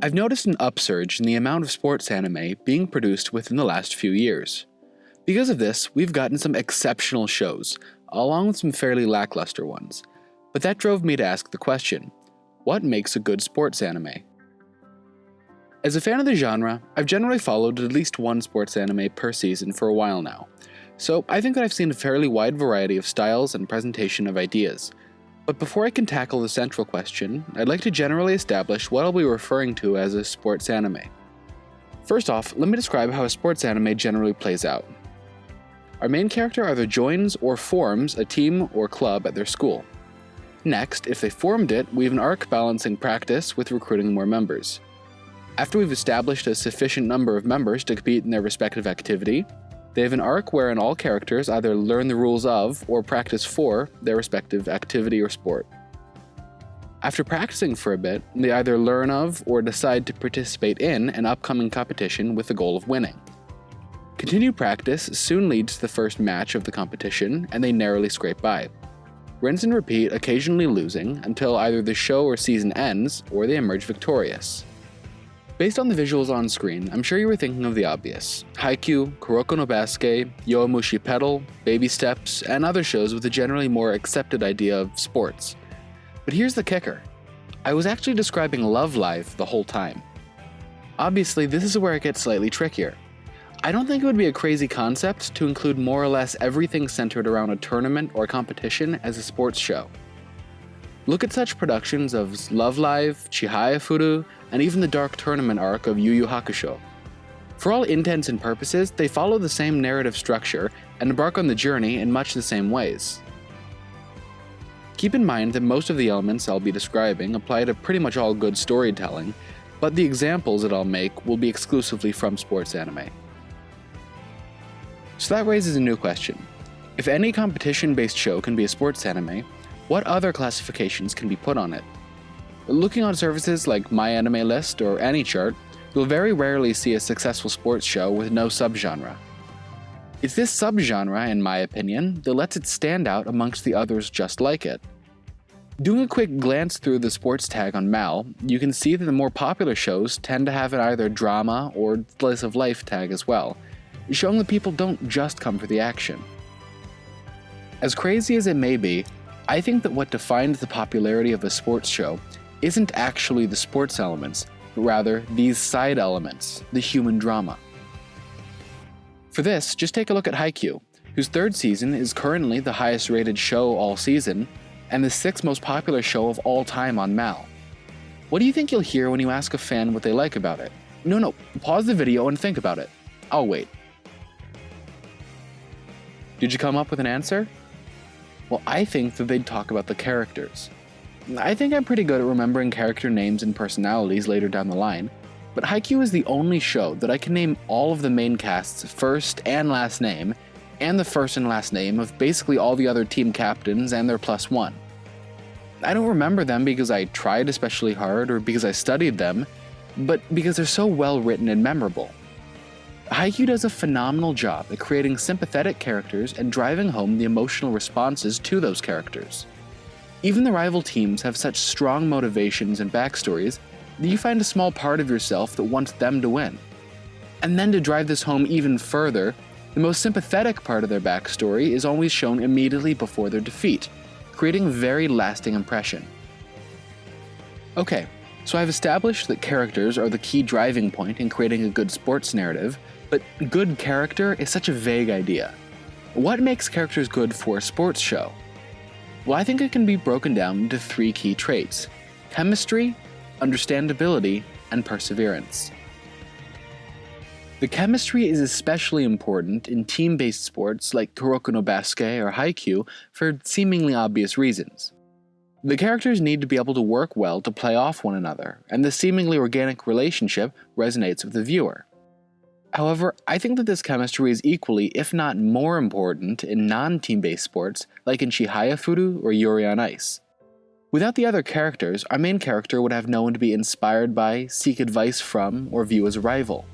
I've noticed an upsurge in the amount of sports anime being produced within the last few years. Because of this, we've gotten some exceptional shows, along with some fairly lackluster ones. But that drove me to ask the question, what makes a good sports anime? As a fan of the genre, I've generally followed at least one sports anime per season for a while now, so I think that I've seen a fairly wide variety of styles and presentation of ideas. But before I can tackle the central question, I'd like to generally establish what I'll be referring to as a sports anime. First off, let me describe how a sports anime generally plays out. Our main character either joins or forms a team or club at their school. Next, if they formed it, we have an arc balancing practice with recruiting more members. After we've established a sufficient number of members to compete in their respective activity, they have an arc wherein all characters either learn the rules of or practice for their respective activity or sport. After practicing for a bit, they either learn of or decide to participate in an upcoming competition with the goal of winning. Continued practice soon leads to the first match of the competition, and they narrowly scrape by. Rinse and repeat, occasionally losing, until either the show or season ends, or they emerge victorious. Based on the visuals on screen, I'm sure you were thinking of the obvious: Haikyuu, Kuroko no Basuke, Yowamushi Pedal, Baby Steps, and other shows with a generally more accepted idea of sports. But here's the kicker. I was actually describing Love Live the whole time. Obviously, this is where it gets slightly trickier. I don't think it would be a crazy concept to include more or less everything centered around a tournament or competition as a sports show. Look at such productions of Love Live, Chihaya Furu, and even the Dark Tournament arc of Yu Yu Hakusho. For all intents and purposes, they follow the same narrative structure and embark on the journey in much the same ways. Keep in mind that most of the elements I'll be describing apply to pretty much all good storytelling, but the examples that I'll make will be exclusively from sports anime. So that raises a new question. If any competition-based show can be a sports anime, what other classifications can be put on it? Looking on services like MyAnimeList or AniChart, you'll very rarely see a successful sports show with no subgenre. It's this subgenre, in my opinion, that lets it stand out amongst the others just like it. Doing a quick glance through the sports tag on MAL, you can see that the more popular shows tend to have an either drama or slice of life tag as well, showing that people don't just come for the action. As crazy as it may be, I think that what defines the popularity of a sports show isn't actually the sports elements, but rather these side elements, the human drama. For this, just take a look at Haikyuu, whose third season is currently the highest rated show all season, and the sixth most popular show of all time on MAL. What do you think you'll hear when you ask a fan what they like about it? No, pause the video and think about it. I'll wait. Did you come up with an answer? Well, I think that they'd talk about the characters. I think I'm pretty good at remembering character names and personalities later down the line, but Haikyuu is the only show that I can name all of the main cast's first and last name, and the first and last name of basically all the other team captains and their +1. I don't remember them because I tried especially hard or because I studied them, but because they're so well written and memorable. Haikyuu does a phenomenal job at creating sympathetic characters and driving home the emotional responses to those characters. Even the rival teams have such strong motivations and backstories that you find a small part of yourself that wants them to win. And then to drive this home even further, the most sympathetic part of their backstory is always shown immediately before their defeat, creating a very lasting impression. Okay, so I've established that characters are the key driving point in creating a good sports narrative, but good character is such a vague idea. What makes characters good for a sports show? Well, I think it can be broken down into 3 key traits: chemistry, understandability, and perseverance. The chemistry is especially important in team-based sports like Kuroko no Basuke or Haikyuu for seemingly obvious reasons. The characters need to be able to work well to play off one another, and the seemingly organic relationship resonates with the viewer. However, I think that this chemistry is equally, if not more important in non-team-based sports like in Chihaya Furu or Yuri on Ice. Without the other characters, our main character would have no one to be inspired by, seek advice from, or view as a rival.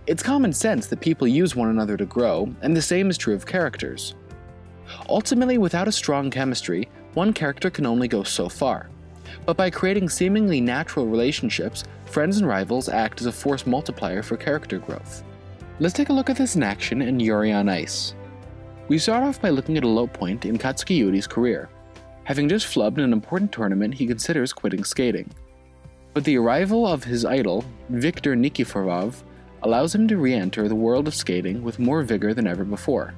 It's common sense that people use one another to grow, and the same is true of characters. Ultimately, without a strong chemistry, one character can only go so far. but by creating seemingly natural relationships, friends and rivals act as a force multiplier for character growth. Let's take a look at this in action in Yuri on Ice. We start off by looking at a low point in Katsuki Yuri's career. Having just flubbed in an important tournament, he considers quitting skating. But the arrival of his idol, Viktor Nikiforov, allows him to re-enter the world of skating with more vigor than ever before.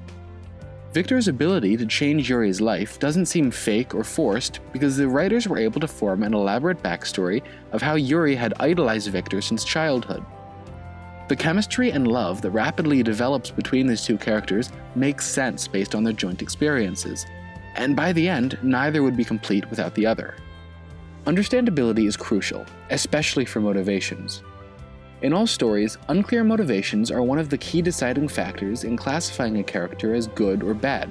Viktor's ability to change Yuri's life doesn't seem fake or forced because the writers were able to form an elaborate backstory of how Yuri had idolized Viktor since childhood. The chemistry and love that rapidly develops between these two characters makes sense based on their joint experiences, and by the end, neither would be complete without the other. Understandability is crucial, especially for motivations. In all stories, unclear motivations are one of the key deciding factors in classifying a character as good or bad.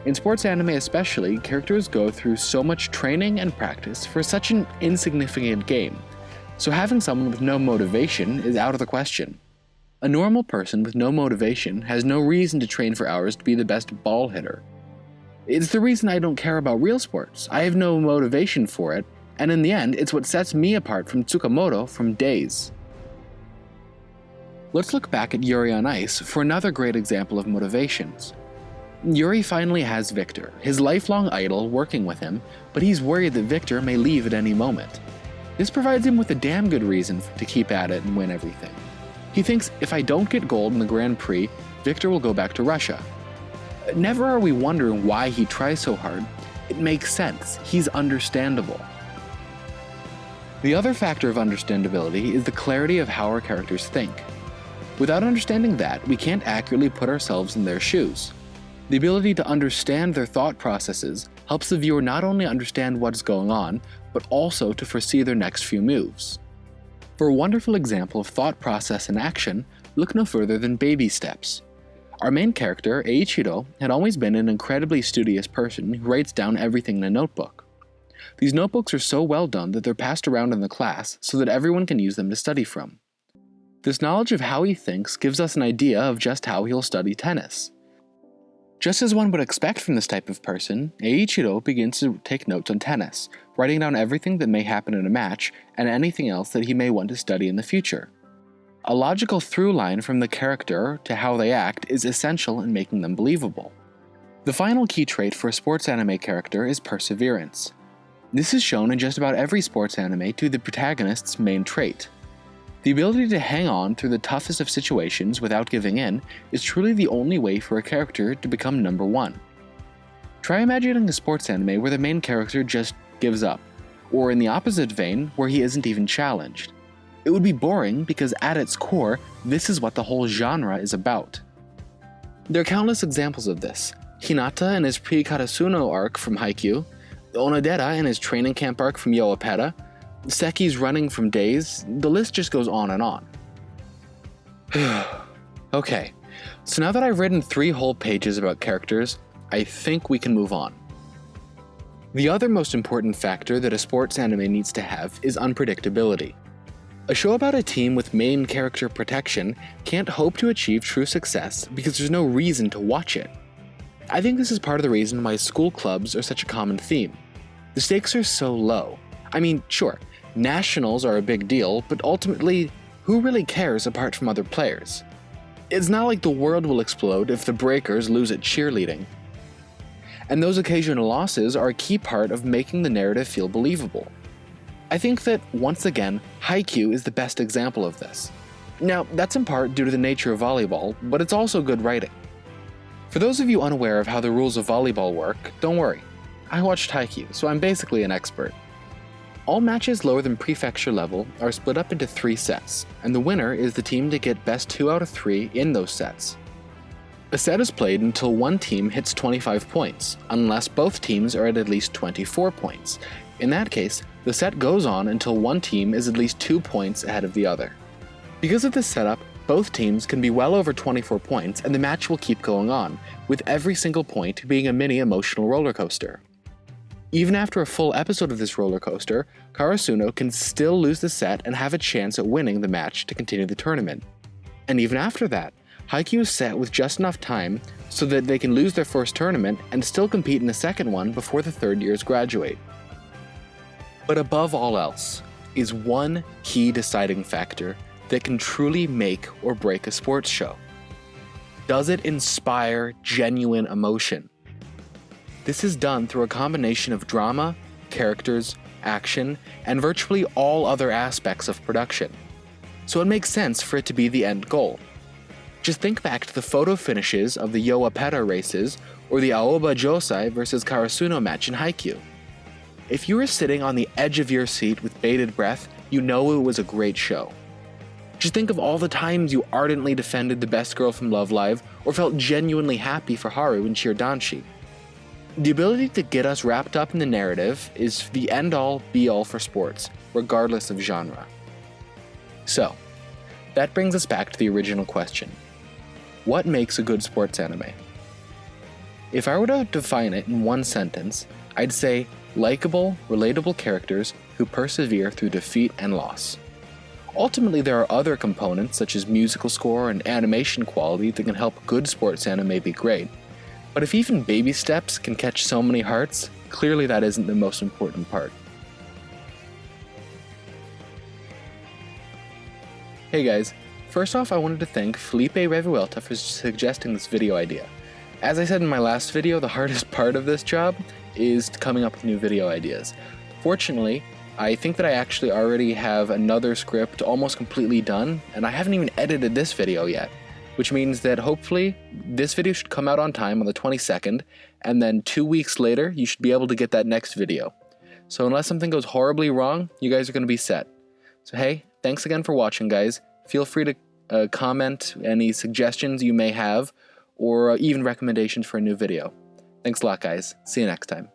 In sports anime especially, characters go through so much training and practice for such an insignificant game, so having someone with no motivation is out of the question. A normal person with no motivation has no reason to train for hours to be the best ball hitter. It's the reason I don't care about real sports. I have no motivation for it, and in the end, it's what sets me apart from Tsukamoto from Days. Let's look back at Yuri on Ice for another great example of motivations. Yuri finally has Viktor, his lifelong idol, working with him, but he's worried that Viktor may leave at any moment. This provides him with a damn good reason to keep at it and win everything. He thinks if I don't get gold in the Grand Prix, Viktor will go back to Russia. Never are we wondering why he tries so hard. It makes sense. He's understandable. The other factor of understandability is the clarity of how our characters think. Without understanding that, we can't accurately put ourselves in their shoes. The ability to understand their thought processes helps the viewer not only understand what's going on, but also to foresee their next few moves. For a wonderful example of thought process in action, look no further than Baby Steps. Our main character, Eiichiro, had always been an incredibly studious person who writes down everything in a notebook. These notebooks are so well done that they're passed around in the class so that everyone can use them to study from. This knowledge of how he thinks gives us an idea of just how he'll study tennis. Just as one would expect from this type of person, Eiichiro begins to take notes on tennis, writing down everything that may happen in a match and anything else that he may want to study in the future. A logical through line from the character to how they act is essential in making them believable. The final key trait for a sports anime character is perseverance. This is shown in just about every sports anime to the protagonist's main trait. The ability to hang on through the toughest of situations without giving in is truly the only way for a character to become number one. Try imagining a sports anime where the main character just gives up, or in the opposite vein where he isn't even challenged. It would be boring because at its core, this is what the whole genre is about. There are countless examples of this. Hinata in his pre-Karasuno arc from Haikyuu, Onodera in his training camp arc from Yoapeda, Seki's running from Days, the list just goes on and on. Okay, so now that I've written 3 whole pages about characters, I think we can move on. The other most important factor that a sports anime needs to have is unpredictability. A show about a team with main character protection can't hope to achieve true success because there's no reason to watch it. I think this is part of the reason why school clubs are such a common theme. The stakes are so low. I mean, sure, nationals are a big deal, but ultimately, who really cares apart from other players? It's not like the world will explode if the Breakers lose at cheerleading. And those occasional losses are a key part of making the narrative feel believable. I think that, once again, Haikyuu is the best example of this. Now, that's in part due to the nature of volleyball, but it's also good writing. For those of you unaware of how the rules of volleyball work, don't worry. I watched Haikyuu, so I'm basically an expert. All matches lower than prefecture level are split up into 3 sets, and the winner is the team to get best 2 out of 3 in those sets. A set is played until one team hits 25 points, unless both teams are at least 24 points. In that case, the set goes on until one team is at least 2 points ahead of the other. Because of this setup, both teams can be well over 24 points and the match will keep going on, with every single point being a mini emotional roller coaster. Even after a full episode of this roller coaster, Karasuno can still lose the set and have a chance at winning the match to continue the tournament. And even after that, Haikyuu is set with just enough time so that they can lose their first tournament and still compete in a second one before the third years graduate. But above all else is one key deciding factor that can truly make or break a sports show. Does it inspire genuine emotion? This is done through a combination of drama, characters, action, and virtually all other aspects of production. So it makes sense for it to be the end goal. Just think back to the photo finishes of the Yoapera races or the Aoba Josai vs Karasuno match in Haikyuu. If you were sitting on the edge of your seat with bated breath, you know it was a great show. Just think of all the times you ardently defended the best girl from Love Live or felt genuinely happy for Haru and Shirdanshi. The ability to get us wrapped up in the narrative is the end-all, be-all for sports, regardless of genre. So, that brings us back to the original question. What makes a good sports anime? If I were to define it in one sentence, I'd say likable, relatable characters who persevere through defeat and loss. Ultimately, there are other components such as musical score and animation quality that can help good sports anime be great. But if even baby steps can catch so many hearts, clearly that isn't the most important part. Hey guys, first off I wanted to thank Felipe Revuelta for suggesting this video idea. As I said in my last video, the hardest part of this job is coming up with new video ideas. Fortunately, I think that I actually already have another script almost completely done, and I haven't even edited this video yet, which means that hopefully this video should come out on time on the 22nd, and then 2 weeks later you should be able to get that next video. So unless something goes horribly wrong, you guys are going to be set. So hey, thanks again for watching guys. Feel free to comment any suggestions you may have, or even recommendations for a new video. Thanks a lot guys, see you next time.